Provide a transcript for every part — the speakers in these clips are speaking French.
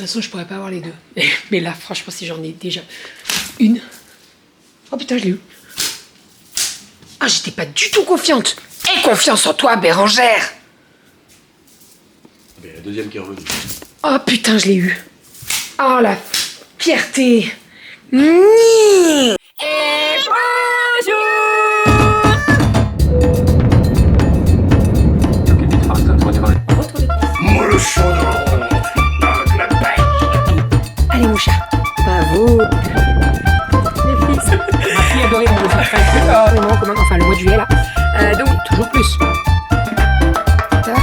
façon, je pourrais pas avoir les deux. Mais là, franchement, si j'en ai déjà une... Oh putain, je l'ai eu. Ah, j'étais pas du tout confiante. Aie confiance en toi, Bérangère. Mais la deuxième qui est revenue. Oh putain, je l'ai eu. Oh, la fierté. Et bonjour. Moi le chaudron avec la paille. Allez, mon chat. Bravo. Les fils. Ma fille adorait mon enfin, le mois de juillet, là. Donc, toujours plus. Ça va?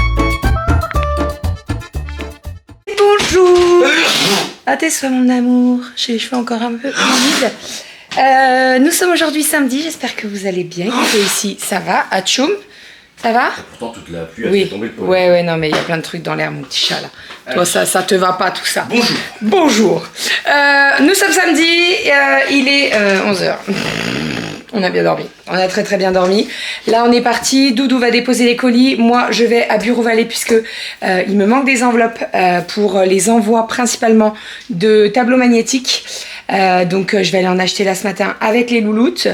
Bonjour. Ah, t'es soit mon amour. J'ai les cheveux encore un peu humides. Nous sommes aujourd'hui samedi. J'espère que vous allez bien. Il fait ici, ça va. À Tchoum. Ça va? Pourtant toute la pluie a Oui. fait tomber le pollen. Ouais, non, mais il y a plein de trucs dans l'air, mon petit chat, là. Toi, ça te va pas, tout ça. Bonjour. Bonjour. Nous sommes samedi, il est 11h. On a bien dormi. On a très très bien dormi. Là, on est parti. Doudou va déposer les colis. Moi, je vais à Bureau-Vallée puisque il me manque des enveloppes pour les envois principalement de tableaux magnétiques. Donc je vais aller en acheter là ce matin avec les louloutes.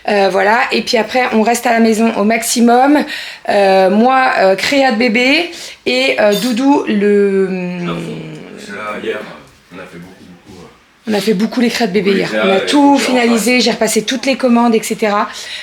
Voilà. Et puis après, on reste à la maison au maximum. Moi, créa de bébé et Doudou le... C'est là, hier, on a fait beaucoup. On a fait beaucoup les crêpes bébé hier. Créas, On a ouais, tout genre, finalisé, j'ai repassé toutes les commandes, etc.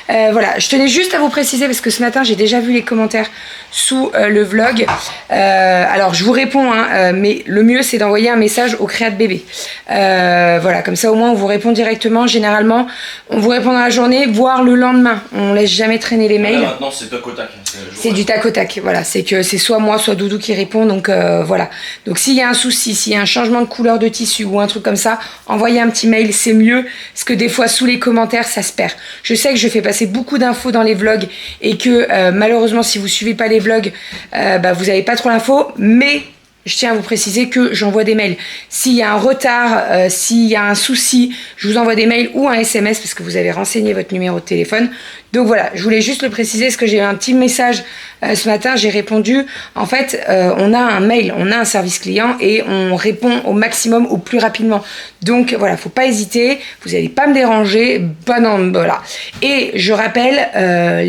Voilà, je tenais juste à vous préciser parce que ce matin j'ai déjà vu les commentaires sous le vlog. Alors je vous réponds, hein, mais le mieux c'est d'envoyer un message au créa de bébé. Voilà, comme ça au moins on vous répond directement. Généralement, on vous répond dans la journée, voire le lendemain. On laisse jamais traîner les mails. Là, maintenant c'est tac au tac. C'est du tac au tac, voilà, c'est que c'est soit moi, soit Doudou qui répond, donc voilà. Donc s'il y a un souci, s'il y a un changement de couleur de tissu ou un truc comme ça, envoyez un petit mail, c'est mieux, parce que des fois sous les commentaires ça se perd. Je sais que je fais passer beaucoup d'infos dans les vlogs et que malheureusement si vous suivez pas les vlogs, vous n'avez pas trop l'info, mais je tiens à vous préciser que j'envoie des mails. S'il y a un retard, s'il y a un souci, je vous envoie des mails ou un SMS parce que vous avez renseigné votre numéro de téléphone. Donc voilà, je voulais juste le préciser parce que j'ai eu un petit message ce matin, j'ai répondu. En fait, on a un mail, on a un service client et on répond au maximum, au plus rapidement. Donc voilà, faut pas hésiter, vous n'allez pas me déranger, voilà. Et je rappelle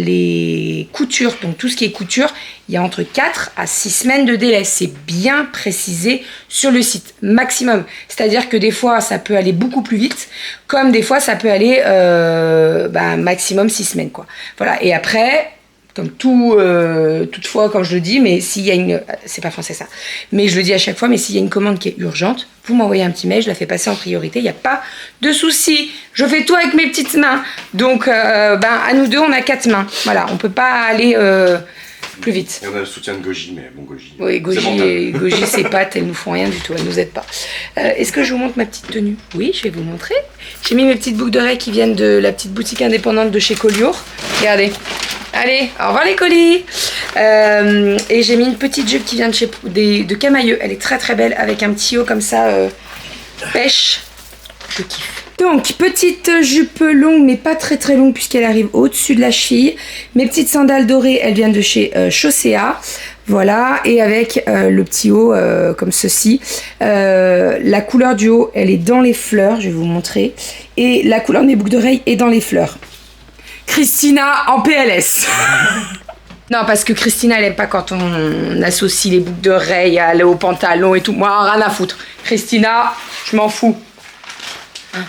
les coutures, donc tout ce qui est couture, il y a entre 4 à 6 semaines de délai. C'est bien précisé sur le site, maximum. C'est-à-dire que des fois, ça peut aller beaucoup plus vite, comme des fois, ça peut aller maximum 6 semaines, quoi. Voilà, et après... Comme toutefois, quand je le dis, mais s'il y a une... C'est pas français ça. Mais je le dis à chaque fois, mais s'il y a une commande qui est urgente, vous m'envoyez un petit mail, je la fais passer en priorité, il n'y a pas de souci. Je fais tout avec mes petites mains. Donc, à nous deux, on a 4 mains. Voilà, on peut pas aller plus vite. Et on a le soutien de Goji, mais bon, Goji... Oui, Goji, ses pattes, elles nous font rien du tout, elles nous aident pas. Est-ce que je vous montre ma petite tenue? Oui, je vais vous montrer. J'ai mis mes petites boucles d'oreilles qui viennent de la petite boutique indépendante de chez Collioure. Regardez. Allez, au revoir les colis. Et j'ai mis une petite jupe qui vient de Camailleux. Elle est très très belle avec un petit haut comme ça, pêche. Je kiffe. Donc, petite jupe longue, mais pas très très longue puisqu'elle arrive au-dessus de la cheville. Mes petites sandales dorées, elles viennent de chez Chaussea. Voilà, et avec le petit haut comme ceci. La couleur du haut, elle est dans les fleurs, je vais vous montrer. Et la couleur de mes boucles d'oreilles est dans les fleurs. Christina en PLS. Non, parce que Christina, elle aime pas quand on associe les boucles d'oreilles au pantalon et tout. Moi, rien à foutre. Christina, je m'en fous.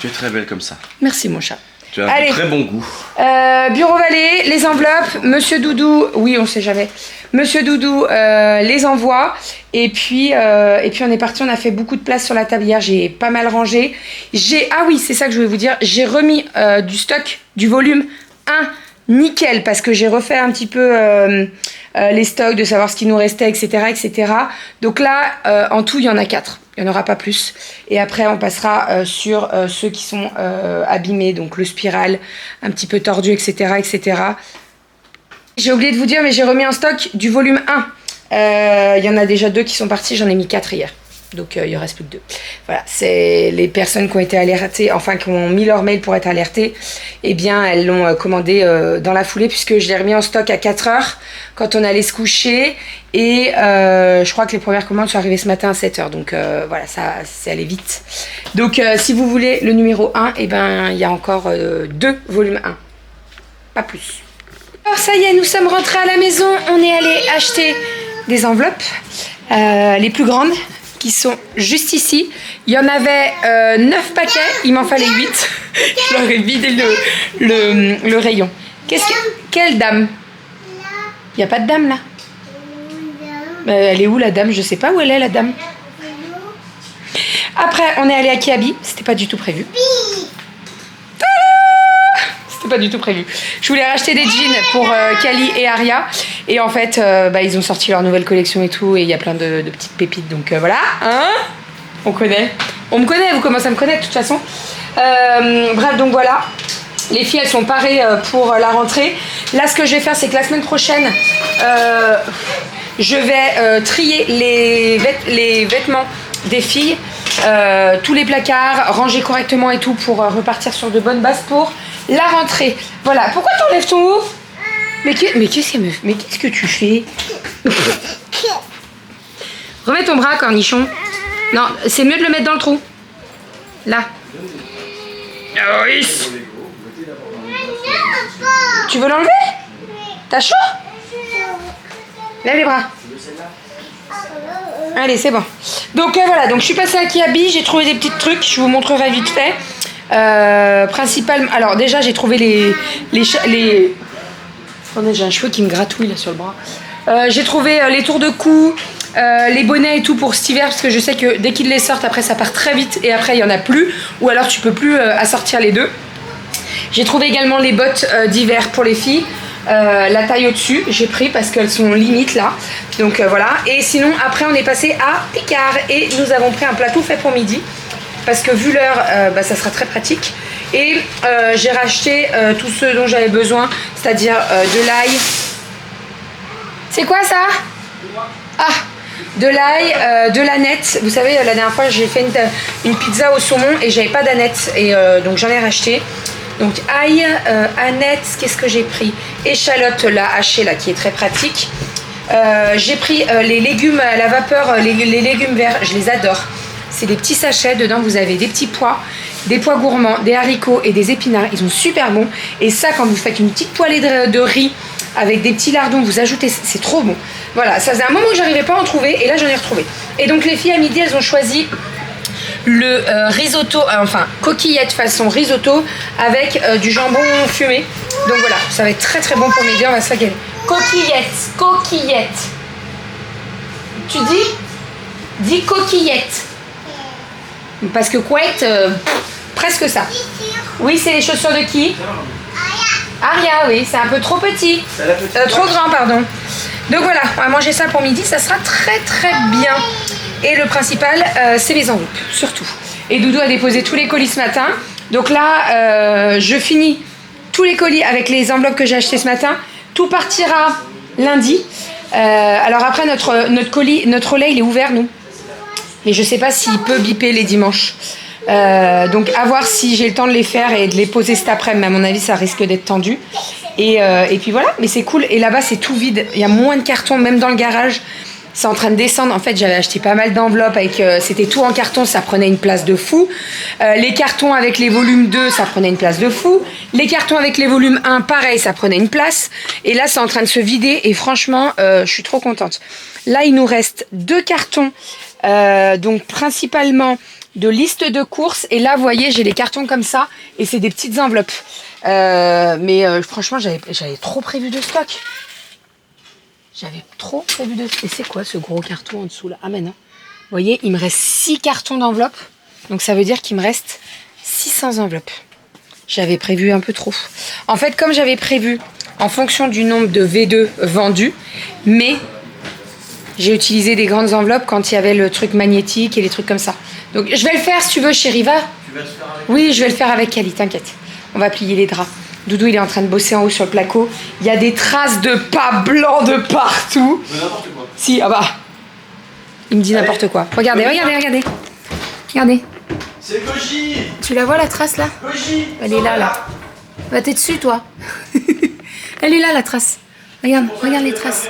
Tu es très belle comme ça. Merci, mon chat. Tu as Allez. un très bon goût. Bureau-Vallée, les enveloppes. Monsieur Doudou, oui, on sait jamais. Monsieur Doudou les envoie. Et puis on est parti, on a fait beaucoup de place sur la table hier. J'ai pas mal rangé. Ah oui, c'est ça que je voulais vous dire. J'ai remis du stock, du volume 1. Nickel, parce que j'ai refait un petit peu les stocks, de savoir ce qui nous restait, etc. etc. Donc là, en tout, il y en a 4. Il n'y en aura pas plus. Et après, on passera sur ceux qui sont abîmés, donc le spiral, un petit peu tordu, etc. etc. J'ai oublié de vous dire, mais j'ai remis en stock du volume 1. Il y en a déjà 2 qui sont partis, j'en ai mis 4 hier. Donc il en reste plus que 2. Voilà, c'est les personnes qui ont été alertées, enfin qui ont mis leur mail pour être alertées, eh bien elles l'ont commandé dans la foulée puisque je l'ai remis en stock à 4 heures quand on allait se coucher et je crois que les premières commandes sont arrivées ce matin à 7 heures. Donc voilà, ça c'est allé vite. Donc si vous voulez le numéro 1, eh ben il y a encore 2 volumes 1, pas plus. Alors ça y est, nous sommes rentrés à la maison, on est allé acheter des enveloppes, les plus grandes, qui sont juste ici. Il y en avait 9 paquets, il m'en fallait 8. Je leur ai vidé le rayon. Quelle dame? Il n'y a pas de dame là. Elle est où la dame? Je sais pas où elle est la dame. Après on est allé à Kiabi, c'était pas du tout prévu. C'était pas du tout prévu. Je voulais racheter des jeans pour Kali et Aria. Et en fait, ils ont sorti leur nouvelle collection et tout. Et il y a plein de petites pépites. Donc voilà. Hein, on connaît. On me connaît, vous commencez à me connaître de toute façon. Bref, donc voilà. Les filles, elles sont parées pour la rentrée. Là, ce que je vais faire, c'est que la semaine prochaine, je vais trier les vêtements des filles. Tous les placards, ranger correctement et tout pour repartir sur de bonnes bases pour la rentrée. Voilà. Pourquoi t'enlèves ton haut? Mais qu'est-ce que tu fais? Remets ton bras, cornichon. Non, c'est mieux de le mettre dans le trou. Là. Oui. Tu veux l'enlever? T'as chaud? Lève les bras. Allez, c'est bon. Donc voilà, donc je suis passée à Kiabi, j'ai trouvé des petits trucs, je vous montrerai vite fait. Principalement, alors déjà j'ai trouvé les... Attendez, j'ai un cheveu qui me gratouille là sur le bras. J'ai trouvé les tours de cou, les bonnets et tout pour cet hiver parce que je sais que dès qu'ils les sortent après ça part très vite et après il y en a plus ou alors tu peux plus assortir les deux. J'ai trouvé également les bottes d'hiver pour les filles. La taille au-dessus, j'ai pris parce qu'elles sont limites là. Donc voilà. Et sinon, après, on est passé à Picard et nous avons pris un plateau fait pour midi parce que vu l'heure, ça sera très pratique. Et j'ai racheté tout ce dont j'avais besoin, c'est-à-dire de l'ail. C'est quoi ça? Ah, de l'ail, de l'aneth. Vous savez, la dernière fois, j'ai fait une pizza au saumon et j'avais pas d'aneth et donc j'en ai racheté. Donc ail, aneth, qu'est-ce que j'ai pris? Échalote là hachée là qui est très pratique. J'ai pris les légumes à la vapeur, les légumes verts, je les adore. C'est des petits sachets, dedans vous avez des petits pois, des pois gourmands, des haricots et des épinards. Ils sont super bons. Et ça, quand vous faites une petite poêlée de riz avec des petits lardons, vous ajoutez, c'est trop bon. Voilà, ça faisait un moment que j'arrivais pas à en trouver et là j'en ai retrouvé. Et donc les filles à midi, elles ont choisi le risotto, enfin coquillette façon risotto avec du jambon fumé. Donc voilà, ça va être très très bon pour midi, on va se régaler. Coquillette. Tu dis coquillette. Parce que couette, presque ça. Oui, c'est les chaussures de qui? Aria, oui, c'est un peu trop petit. Trop grand, pardon. Donc voilà, on va manger ça pour midi, ça sera très très bien. Et le principal, c'est les enveloppes, surtout. Et Doudou a déposé tous les colis ce matin. Donc là, je finis tous les colis avec les enveloppes que j'ai achetées ce matin. Tout partira lundi. Alors après, notre colis, notre relais, il est ouvert, nous. Et je sais pas s'il peut biper les dimanches. Donc à voir si j'ai le temps de les faire et de les poser cet après-midi. Mais à mon avis, ça risque d'être tendu. Et puis voilà, mais c'est cool. Et là-bas, c'est tout vide. Il y a moins de cartons, même dans le garage. C'est en train de descendre. En fait, j'avais acheté pas mal d'enveloppes avec... c'était tout en carton, ça prenait une place de fou. Les cartons avec les volumes 2, ça prenait une place de fou. Les cartons avec les volumes 1, pareil, ça prenait une place. Et là, c'est en train de se vider. Et franchement, je suis trop contente. Là, il nous reste 2 cartons. Donc, principalement de liste de courses. Et là, vous voyez, j'ai les cartons comme ça. Et c'est des petites enveloppes. Mais franchement, j'avais trop prévu de stock. J'avais trop prévu de... Et c'est quoi ce gros carton en dessous là? Ah mais non. Vous voyez, il me reste 6 cartons d'enveloppes. Donc ça veut dire qu'il me reste 600 enveloppes. J'avais prévu un peu trop. En fait, comme j'avais prévu, en fonction du nombre de V2 vendus, mais j'ai utilisé des grandes enveloppes quand il y avait le truc magnétique et les trucs comme ça. Donc je vais le faire si tu veux, chérie, va. Tu vas le faire avec... Oui, je vais le faire avec Kali, t'inquiète. On va plier les draps. Doudou, il est en train de bosser en haut sur le placo. Il y a des traces de pas blanc de partout. N'importe quoi. Si, ah bah. Il me dit n'importe quoi. Regardez, regardez, regardez. Regardez. C'est Goji. Tu la vois la trace là? Goji. Elle est là, là. Va t'es dessus toi. Elle est là la trace. Regarde, regarde les traces.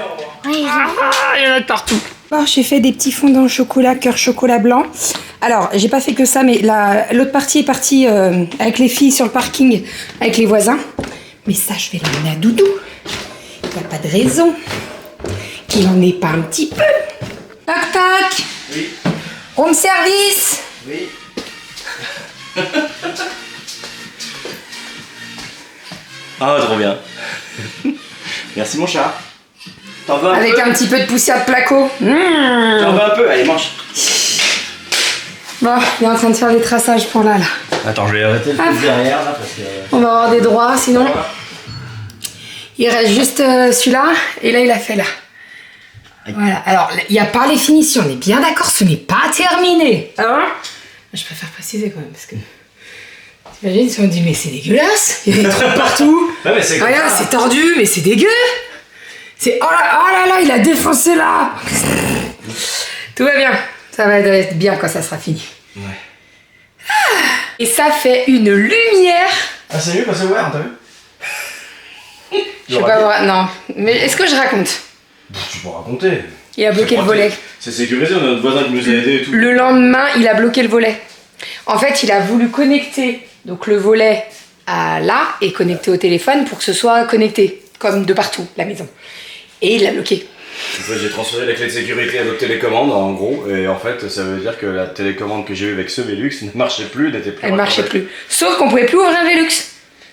Il y en a de partout. Bon, j'ai fait des petits fondants au chocolat, cœur chocolat blanc. Alors, j'ai pas fait que ça, mais l'autre partie est partie avec les filles sur le parking, avec les voisins. Mais ça, je vais l'emmener à Doudou. Il n'y a pas de raison qu'il en ait pas un petit peu. Tac, tac. Oui. Room service. Oui. Ah, trop bien. Merci mon chat. T'en veux un Avec peu? un petit peu de poussière de placo. T'en veux un peu? Allez, mange. Bon, il est en train de faire des traçages pour là. Attends, je vais arrêter le truc derrière là parce que... On va avoir des droits, sinon. Il reste juste celui-là, et là, il a fait là. Voilà, alors, il n'y a pas les finitions, on est bien d'accord, ce n'est pas terminé. Hein? Je préfère préciser quand même, parce que... T'imagines si on dit, mais c'est dégueulasse, il y a des trous partout. Ouais, mais c'est regarde, c'est tordu, mais c'est dégueu. C'est... Oh là là, il a défoncé là. Tout va bien, ça va être bien quand ça sera fini. Ouais. Et ça fait une lumière. Ah, c'est mieux parce que ouais, t'as vu? Je sais pas voir, non. Mais est-ce que je raconte? Tu peux raconter. Il a bloqué le volet. C'est sécurisé, on a notre voisin qui nous a aidés et tout. Le lendemain, il a bloqué le volet. En fait, il a voulu connecter donc le volet à là et connecter au téléphone pour que ce soit connecté, comme de partout, la maison. Et il l'a bloqué. En fait, j'ai transféré la clé de sécurité à notre télécommande, en gros, et en fait, ça veut dire que la télécommande que j'ai eue avec ce Velux ne marchait plus, n'était plus. Elle ne marchait plus. Sauf qu'on pouvait plus ouvrir un Velux.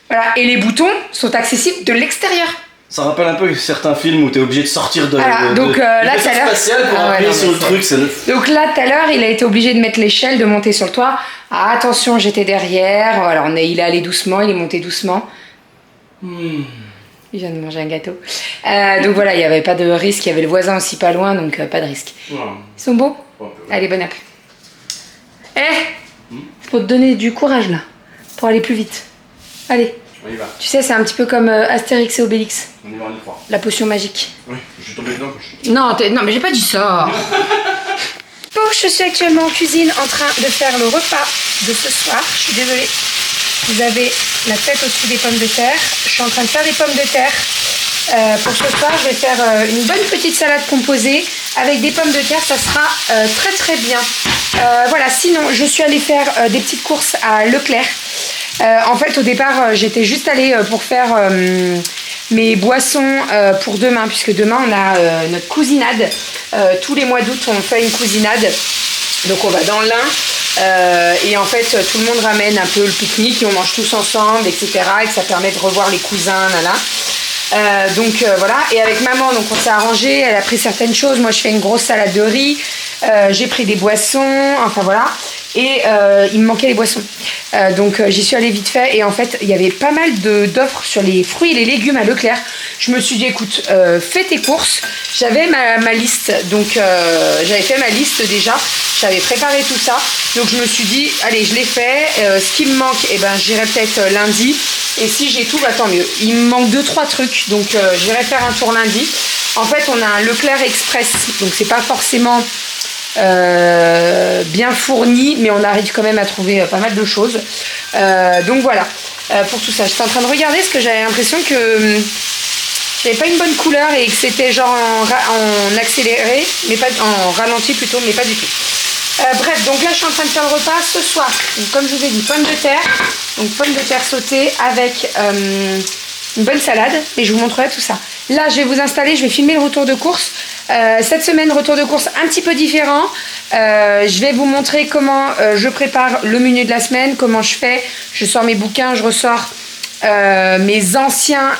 Voilà. Et les boutons sont accessibles de l'extérieur. Ça rappelle un peu certains films où t'es obligé de sortir de. Voilà, donc là, tout à l'heure. Spatial pour appuyer sur le truc, c'est. Donc là, tout à l'heure, il a été obligé de mettre l'échelle, de monter sur le toit. Ah, attention, j'étais derrière. Voilà, il est allé doucement, il est monté doucement. Il vient de manger un gâteau. Donc voilà, il n'y avait pas de risque. Il y avait le voisin aussi pas loin, donc pas de risque. Ouais. Ils sont beaux? Ouais. Allez, bon app. Faut te donner du courage là, pour aller plus vite. Allez. On y va. Tu sais, c'est un petit peu comme Astérix et Obélix. On y va, on y croit. La potion magique. Oui, je suis tombé dedans. Non, mais j'ai pas dit ça. Bon, je suis actuellement en cuisine en train de faire le repas de ce soir. Je suis désolée. Vous avez la tête au-dessus des pommes de terre. Je suis en train de faire des pommes de terre. Pour ce soir, je vais faire une bonne petite salade composée avec des pommes de terre. Ça sera très très bien. Voilà, sinon, je suis allée faire des petites courses à Leclerc. En fait, au départ, j'étais juste allée pour faire mes boissons pour demain, puisque demain, on a notre cousinade. Tous les mois d'août, on fait une cousinade. Donc, on va dans l'Ain. Et en fait, tout le monde ramène un peu le pique-nique et on mange tous ensemble, etc. Et que ça permet de revoir les cousins, donc voilà, et avec maman, donc on s'est arrangé, elle a pris certaines choses, moi je fais une grosse salade de riz, j'ai pris des boissons, enfin voilà, et il me manquait les boissons, donc j'y suis allée vite fait, et en fait il y avait pas mal d'offres sur les fruits et les légumes à Leclerc. Je me suis dit écoute, fais tes courses, j'avais ma liste, donc j'avais fait ma liste déjà, j'avais préparé tout ça, donc je me suis dit allez, je l'ai fait, ce qui me manque, eh ben j'irai peut-être lundi. Et si j'ai tout, bah tant mieux. Il me manque 2-3 trucs, donc j'irai faire un tour lundi. En fait, on a un Leclerc Express, donc c'est pas forcément bien fourni, mais on arrive quand même à trouver pas mal de choses. Donc voilà, pour tout ça. J'étais en train de regarder parce que j'avais l'impression que j'avais pas une bonne couleur et que c'était genre en accéléré, mais pas en ralenti plutôt, mais pas du tout. Bref, donc là je suis en train de faire le repas ce soir. Donc, comme je vous ai dit, pommes de terre. Donc pommes de terre sautées avec une bonne salade. Et je vous montrerai tout ça. Là, je vais vous installer, je vais filmer le retour de course. Cette semaine, retour de course un petit peu différent. Je vais vous montrer comment je prépare le menu de la semaine, comment je fais. Je sors mes bouquins, je ressors mes anciens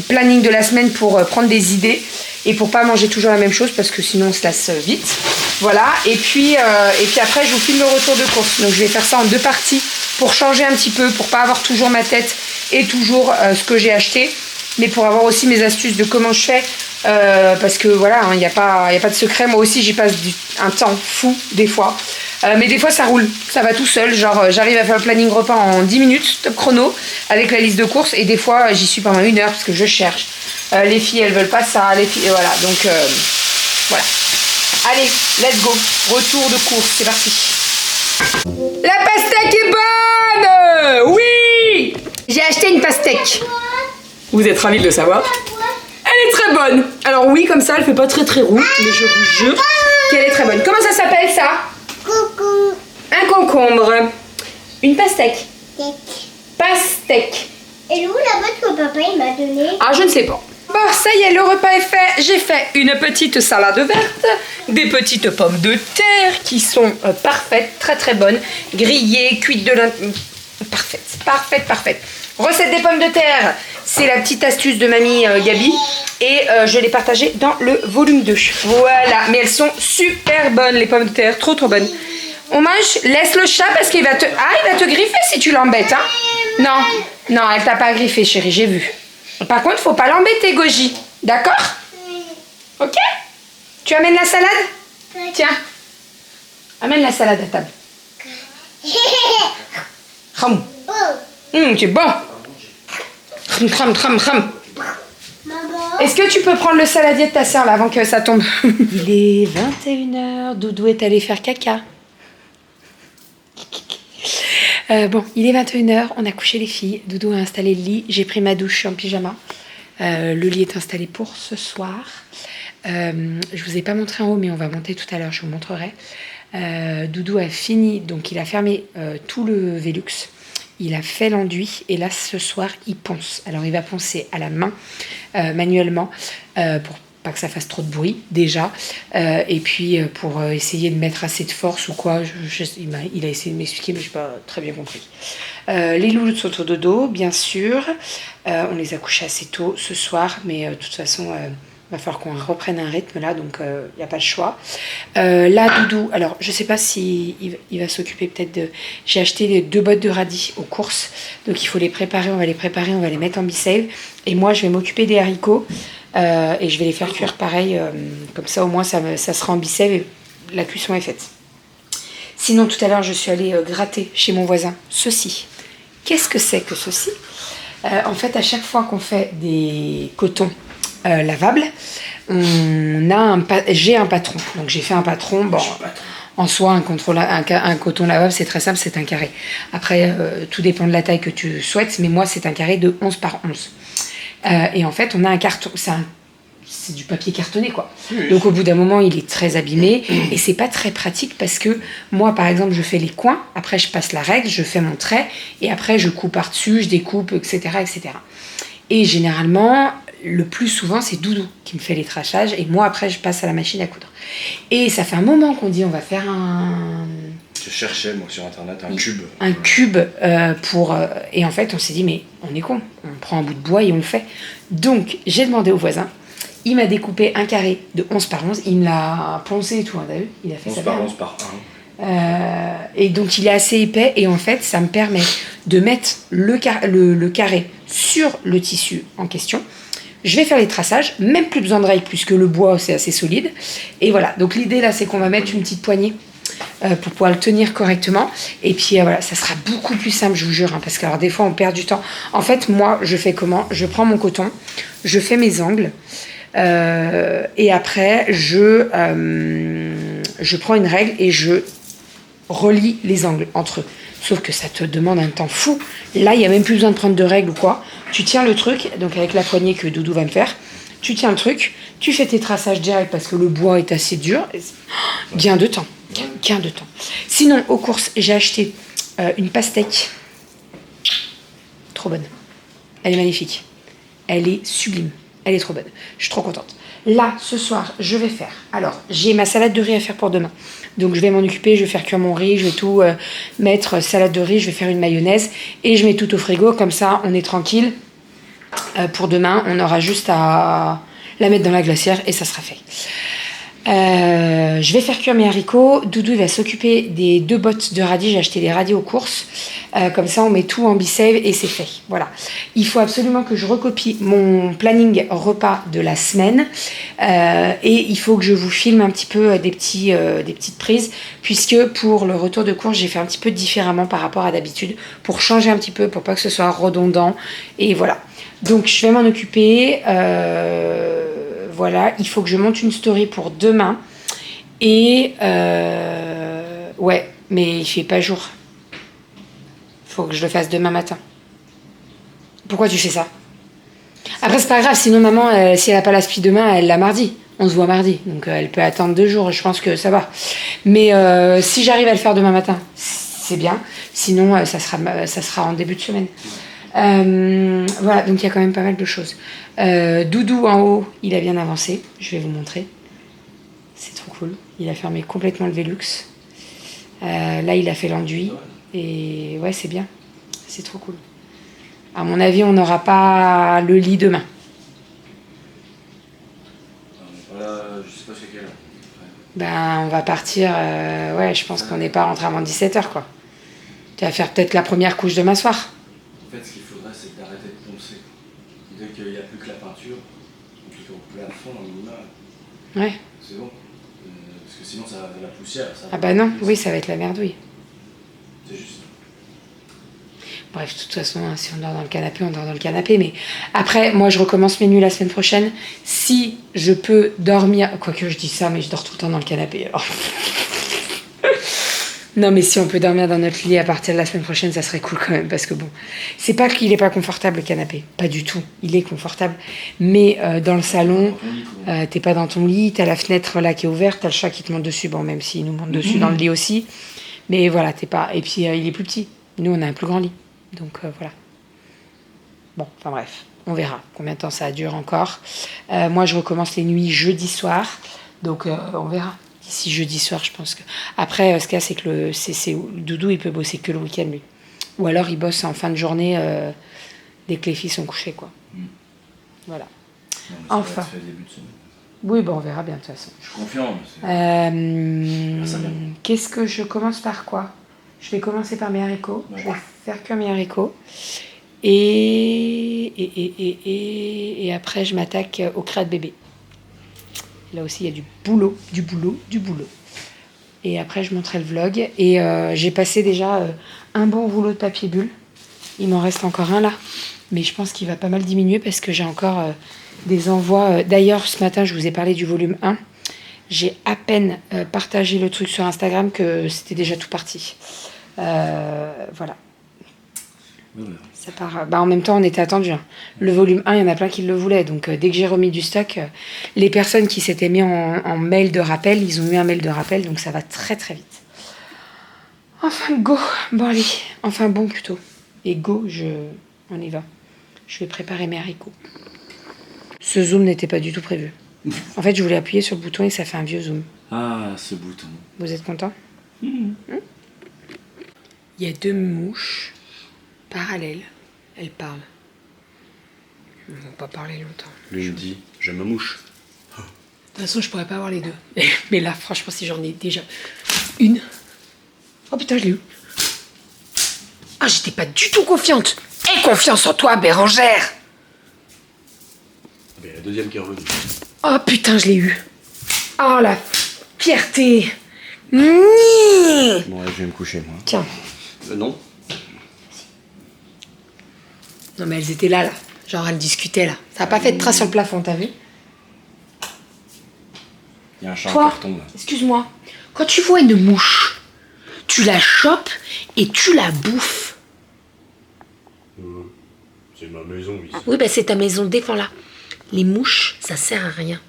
plannings de la semaine pour prendre des idées. Et pour pas manger toujours la même chose parce que sinon on se lasse vite. Voilà, et puis après je vous filme le retour de course. Donc je vais faire ça en 2 parties pour changer un petit peu, pour pas avoir toujours ma tête et toujours ce que j'ai acheté, mais pour avoir aussi mes astuces de comment je fais. Parce que voilà, il n'y a pas de secret. Moi aussi j'y passe un temps fou des fois. Mais des fois ça roule, ça va tout seul. Genre j'arrive à faire le planning repas en 10 minutes, top chrono, avec la liste de courses. Et des fois j'y suis pendant 1 heure parce que je cherche. Les filles elles veulent pas ça, les filles, voilà, donc voilà. Allez, let's go. Retour de course, c'est parti. La pastèque est bonne. Oui. J'ai acheté une pastèque. Vous êtes ravis de le savoir. Elle est très bonne. Alors oui, comme ça, elle fait pas très rouge, mais je vous jure qu'elle est très bonne. Comment ça s'appelle ça? Coucou. Un concombre. Une pastèque. Pastèque. Et où la boîte que papa il m'a donnée? Ah, je ne sais pas. Bon, ça y est, le repas est fait. J'ai fait une petite salade verte, des petites pommes de terre qui sont parfaites, très bonnes, grillées, cuites de parfaites. Recette des pommes de terre, c'est la petite astuce de mamie Gabi et je l'ai partagée dans le volume 2. Voilà, mais elles sont super bonnes les pommes de terre, trop bonnes. On mange, laisse le chat parce qu'il va te... Ah, il va te griffer si tu l'embêtes, hein. Non, elle t'a pas griffé, chérie, j'ai vu. Par contre, faut pas l'embêter, Goji. D'accord? Ok? Tu amènes la salade? Tiens. Amène la salade à table. Ram. C'est bon. Ram. Est-ce que tu peux prendre le saladier de ta soeur là avant que ça tombe? Il est 21h, Doudou est allé faire caca. Bon, il est 21h, on a couché les filles, Doudou a installé le lit, j'ai pris ma douche en pyjama. Le lit est installé pour ce soir. Je vous ai pas montré en haut, mais on va monter tout à l'heure, je vous montrerai. Doudou a fini, donc il a fermé tout le Velux. Il a fait l'enduit et là ce soir il ponce. Alors il va poncer à la main manuellement pour pas que ça fasse trop de bruit déjà et puis pour essayer de mettre assez de force ou quoi. Il a essayé de m'expliquer mais je n'ai pas très bien compris. Les loulous sont au dodo bien sûr. On les a couchés assez tôt ce soir mais de toute façon va falloir qu'on reprenne un rythme là, donc il n'y a pas le choix. Là, Doudou, alors je sais pas si il va s'occuper peut-être de... J'ai acheté les 2 bottes de radis aux courses, donc il faut les préparer, on va les mettre en bisave. Et moi, je vais m'occuper des haricots et je vais les faire cuire pareil, comme ça au moins ça sera en bisave et la cuisson est faite. Sinon, tout à l'heure, je suis allée gratter chez mon voisin ceci. Qu'est-ce que c'est que ceci? En fait, à chaque fois qu'on fait des cotons lavables, j'ai un patron. Donc j'ai fait un patron. Bon, en soi, un coton lavable, c'est très simple, c'est un carré. Après, tout dépend de la taille que tu souhaites, mais moi, c'est un carré de 11 par 11. Et en fait, on a un carton. C'est du papier cartonné, quoi. Oui. Donc au bout d'un moment, il est très abîmé et c'est pas très pratique parce que moi, par exemple, je fais les coins, après je passe la règle, je fais mon trait et après je coupe par-dessus, je découpe, etc., etc. Et généralement, le plus souvent, c'est Doudou qui me fait les traçages et moi, après, je passe à la machine à coudre. Et ça fait un moment qu'on dit on va faire un... Je cherchais, moi, sur Internet, un cube. Un cube pour... et en fait, on s'est dit, mais on est con, on prend un bout de bois et on le fait. Donc, j'ai demandé au voisin. Il m'a découpé un carré de 11 par 11. Il me l'a poncé et tout, hein, t'as vu? Il a fait 11 ça par bien. 11 par 1. Et donc, il est assez épais. Et en fait, ça me permet de mettre le carré sur le tissu en question. Je vais faire les traçages. Même plus besoin de règles, puisque le bois, c'est assez solide. Et voilà. Donc, l'idée, là, c'est qu'on va mettre une petite poignée pour pouvoir le tenir correctement. Et puis, voilà, ça sera beaucoup plus simple, je vous jure. Hein, parce que, alors, des fois, on perd du temps. En fait, moi, je fais comment? Je prends mon coton. Je fais mes angles. Et après je prends une règle et je relie les angles entre eux, sauf que ça te demande un temps fou. Là il n'y a même plus besoin de prendre de règles ou quoi, tu tiens le truc, donc avec la poignée que Doudou va me faire, tu tiens le truc, tu fais tes traçages directs parce que le bois est assez dur. Gain de temps, gain de temps. Sinon aux courses j'ai acheté une pastèque trop bonne, elle est magnifique, elle est sublime. Elle est trop bonne. Je suis trop contente. Là, ce soir, je vais faire... Alors, j'ai ma salade de riz à faire pour demain. Donc, je vais m'en occuper. Je vais faire cuire mon riz. Je vais tout mettre. Salade de riz. Je vais faire une mayonnaise. Et je mets tout au frigo. Comme ça, on est tranquille. Pour demain, on aura juste à la mettre dans la glacière et ça sera fait. Je vais faire cuire mes haricots. Doudou il va s'occuper des 2 bottes de radis. J'ai acheté des radis aux courses. Comme ça, on met tout en bisave et c'est fait. Voilà. Il faut absolument que je recopie mon planning repas de la semaine. Et il faut que je vous filme un petit peu des petites prises. Puisque pour le retour de course, j'ai fait un petit peu différemment par rapport à d'habitude. Pour changer un petit peu, pour pas que ce soit redondant. Et voilà. Donc, je vais m'en occuper. Voilà, il faut que je monte une story pour demain. Et ouais, mais il fait pas jour. Faut que je le fasse demain matin. Pourquoi tu fais ça? Après, c'est pas grave, sinon maman, si elle a pas l'aspi demain, elle l'a mardi. On se voit mardi, donc elle peut attendre 2 jours, je pense que ça va. Mais si j'arrive à le faire demain matin, c'est bien. Sinon, ça sera en début de semaine. Voilà, donc il y a quand même pas mal de choses. Doudou en haut, il a bien avancé. Je vais vous montrer. C'est trop cool. Il a fermé complètement le Velux. Là, il a fait l'enduit. Et ouais, c'est bien. C'est trop cool. À mon avis, on n'aura pas le lit demain. Je sais pas c'est quelle. Ben, on va partir. Ouais, je pense qu'on n'est pas rentré avant 17h, quoi. Tu vas faire peut-être la première couche demain soir. En fait, ce qu'il faudrait, c'est d'arrêter de poncer. Dès qu'il n'y a plus que la peinture, donc il faut couper à fond dans le minimum. Ouais. C'est bon. Parce que sinon, ça va la poussière. Ça Ah bah non, oui, ça va être la merdouille. C'est juste. Bref, de toute façon, hein, si on dort dans le canapé, on dort dans le canapé. Mais après, moi, je recommence mes nuits la semaine prochaine. Si je peux dormir... Quoique, je dis ça, mais je dors tout le temps dans le canapé, alors... Non, mais si on peut dormir dans notre lit à partir de la semaine prochaine, ça serait cool quand même. Parce que bon, c'est pas qu'il est pas confortable, le canapé. Pas du tout. Il est confortable. Mais dans le salon, t'es pas dans ton lit, t'as la fenêtre là qui est ouverte, t'as le chat qui te monte dessus. Bon, même s'il nous monte dessus dans le lit aussi. Mais voilà, t'es pas... Et puis, il est plus petit. Nous, on a un plus grand lit. Donc voilà. Bon, enfin bref, on verra combien de temps ça dure encore. Moi, je recommence les nuits jeudi soir. Donc on verra. D'ici jeudi soir, je pense que... Après, ce qu'il y a, c'est que le Doudou, il peut bosser que le week-end, lui. Ou alors, il bosse en fin de journée dès que les filles sont couchées, quoi. Voilà. Non, enfin. Oui, bon, on verra bien, de toute façon. Je suis confiant. Qu'est-ce que je commence par quoi? Je vais commencer par mes haricots. Ouais. Je vais faire cuire mes haricots. Et après, je m'attaque au crêpes bébé. Là aussi, il y a du boulot. Et après, je montrerai le vlog. Et j'ai passé déjà un bon rouleau de papier bulle. Il m'en reste encore un là. Mais je pense qu'il va pas mal diminuer parce que j'ai encore des envois. D'ailleurs, ce matin, je vous ai parlé du volume 1. J'ai à peine partagé le truc sur Instagram que c'était déjà tout parti. Voilà. Ça part. En même temps, on était attendu. Hein. Le volume 1, il y en a plein qui le voulaient. Donc, dès que j'ai remis du stock, les personnes qui s'étaient mis en mail de rappel, ils ont eu un mail de rappel. Donc, ça va très, très vite. Enfin, go. Bon, allez. Enfin, bon, plutôt. Et go, on y va. Je vais préparer mes haricots. Ce zoom n'était pas du tout prévu. En fait, je voulais appuyer sur le bouton et ça fait un vieux zoom. Ah, ce bouton. Vous êtes content? Il y a 2 mouches parallèles. Elles parlent. Elles vont pas parler longtemps. L'une dit « je me mouche ». De toute façon, je pourrais pas avoir les deux. Mais là, franchement, si j'en ai déjà une... Oh putain, je l'ai eu. Ah, j'étais pas du tout confiante. Aie confiance en toi, Bérangère. Il y a la deuxième qui est revenue. Oh putain, je l'ai eu. Oh, la fierté. Bon, allez, je vais me coucher, moi. Tiens. Non. Non, mais elles étaient là. Genre, elles discutaient, là. Ça a pas fait de trace sur le plafond, t'as vu? Il y a un chat Toi, qui retombe. excuse-moi. Quand tu vois une mouche, tu la chopes et tu la bouffes. C'est ma maison, ici. Oui, bah c'est ta maison, défends-la. Les mouches, ça sert à rien.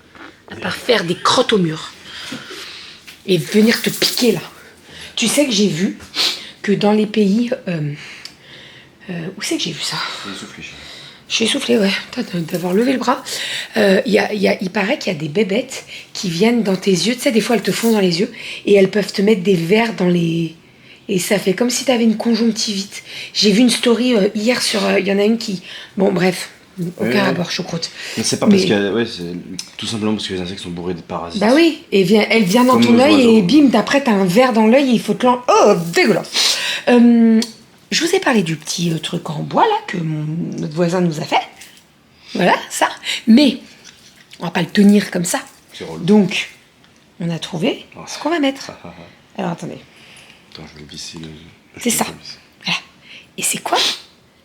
À part faire des crottes au mur. Et venir te piquer, là. Tu sais que j'ai vu que dans les pays... où c'est que j'ai vu ça? Je suis essoufflée, ouais. D'avoir levé le bras. Il paraît qu'il y a des bébêtes qui viennent dans tes yeux. Tu sais, des fois, elles te font dans les yeux. Et elles peuvent te mettre des verres dans les... Et ça fait comme si tu avais une conjonctivite. J'ai vu une story hier sur... Il y en a une qui... Bon, bref. Aucun rapport, choucroute. Mais c'est pas parce que... Ouais, c'est tout simplement parce que les insectes sont bourrés de parasites. Bah oui. Et elle vient dans ton œil et bim, d'après, t'as un verre dans l'œil et il faut te Oh, dégueulasse. Je vous ai parlé du petit truc en bois, là, que notre voisin nous a fait. Voilà, ça. Mais, on va pas le tenir comme ça. C'est relou. Donc, on a trouvé ce qu'on va mettre. Alors, attendez. Attends, je vais visser le... C'est ça. Voilà. Et c'est quoi?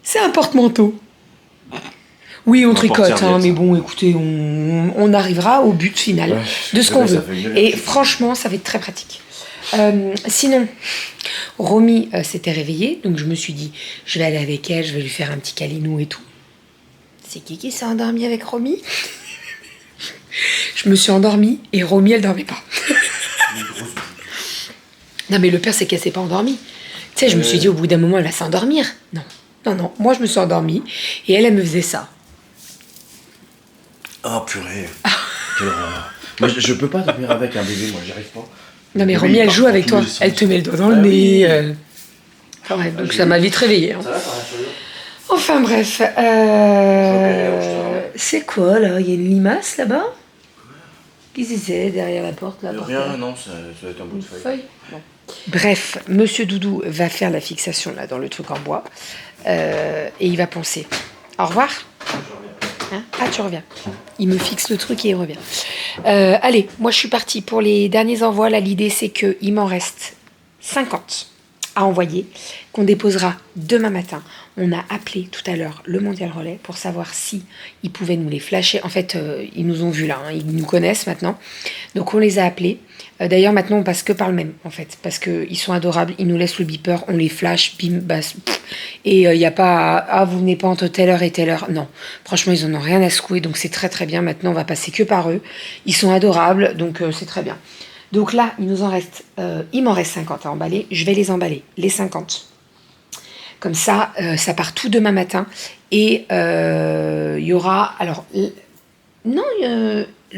C'est un porte-manteau. Oui, on Un tricote, porte-serviette. mais bon, écoutez, on arrivera au but final Ouais, de ce qu'on ça veut. fait mieux. Et franchement, ça va être très pratique. Sinon, Romy s'était réveillée, donc je me suis dit, je vais aller avec elle, je vais lui faire un petit câlinou et tout. C'est qui s'est endormi avec Romy? Je me suis endormie et Romy, elle dormait pas. Non, mais le pire, c'est qu'elle s'est pas endormie. Tu sais, je me suis dit, au bout d'un moment, elle va s'endormir. Non, non, non. Moi, je me suis endormie et elle me faisait ça. Oh purée. Quelle horreur. Moi, je peux pas dormir avec un bébé, moi, j'y arrive pas. Non, mais Le Romy, bébé, il elle part joue dans avec tous toi. les sens. Elle te met le doigt dans le Ah nez. oui. Enfin, bref, donc j'ai ça vu. m'a vite réveillée. Hein. Ça va, t'as rien Enfin, bref. C'est quoi, là? Il y a une limace, là-bas? Qu'est-ce que c'est derrière la porte, là? Rien, non, ça doit être un bout de feuille. Bon. Bref, Monsieur Doudou va faire la fixation là dans le truc en bois et il va poncer. Au revoir. Hein? Ah, tu reviens. Il me fixe le truc et il revient. Allez, moi je suis partie pour les derniers envois. Là, l'idée c'est qu'il m'en reste 50 à envoyer, qu'on déposera demain matin. On a appelé tout à l'heure le Mondial Relais pour savoir si ils pouvaient nous les flasher. En fait, ils nous ont vus là, hein, ils nous connaissent maintenant. Donc on les a appelés. D'ailleurs, maintenant, on passe que par le même, en fait, parce qu'ils sont adorables, ils nous laissent le beeper, on les flash, bim, bas, et il n'y a pas ah, vous venez pas entre telle heure et telle heure. Non, franchement, ils en ont rien à secouer, donc c'est très très bien. Maintenant, on va passer que par eux. Ils sont adorables, donc c'est très bien. Donc là, il m'en reste 50 à emballer. Je vais les emballer, les 50. Comme ça, ça part tout demain matin. Et il y aura... Alors, non,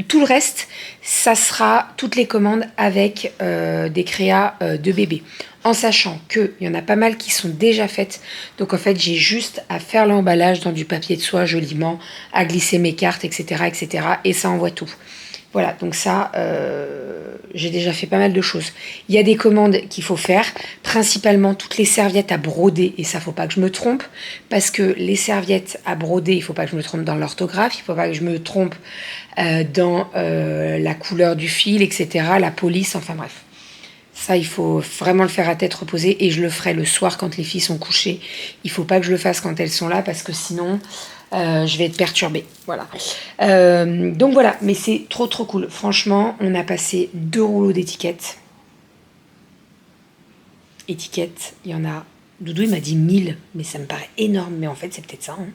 tout le reste, ça sera toutes les commandes avec des créas de bébés. En sachant qu'il y en a pas mal qui sont déjà faites. Donc en fait, j'ai juste à faire l'emballage dans du papier de soie joliment, à glisser mes cartes, etc. etc. et ça envoie tout. Voilà, donc ça, j'ai déjà fait pas mal de choses. Il y a des commandes qu'il faut faire, principalement toutes les serviettes à broder, et ça, faut pas que je me trompe, parce que les serviettes à broder, il faut pas que je me trompe dans l'orthographe, il faut pas que je me trompe dans la couleur du fil, etc., la police, enfin bref. Ça, il faut vraiment le faire à tête reposée, et je le ferai le soir quand les filles sont couchées. Il faut pas que je le fasse quand elles sont là, parce que sinon... je vais être perturbée, voilà. Donc voilà, mais c'est trop trop cool. Franchement, on a passé 2 rouleaux d'étiquettes. Étiquettes, il y en a... Doudou, il m'a dit 1000, mais ça me paraît énorme. Mais en fait, c'est peut-être ça. Hein.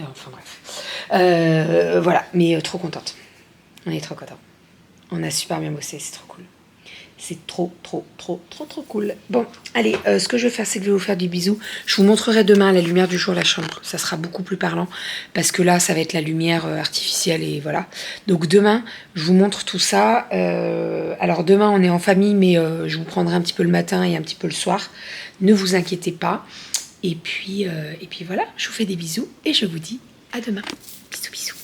Enfin bref. Voilà, mais trop contente. On est trop contents. On a super bien bossé, c'est trop cool. C'est trop cool. Bon, allez, ce que je vais faire, c'est que je vais vous faire du bisou. Je vous montrerai demain à la lumière du jour la chambre. Ça sera beaucoup plus parlant parce que là, ça va être la lumière artificielle et voilà. Donc demain, je vous montre tout ça. Alors demain, on est en famille, mais je vous prendrai un petit peu le matin et un petit peu le soir. Ne vous inquiétez pas. Et puis voilà, je vous fais des bisous et je vous dis à demain. Bisous, bisous.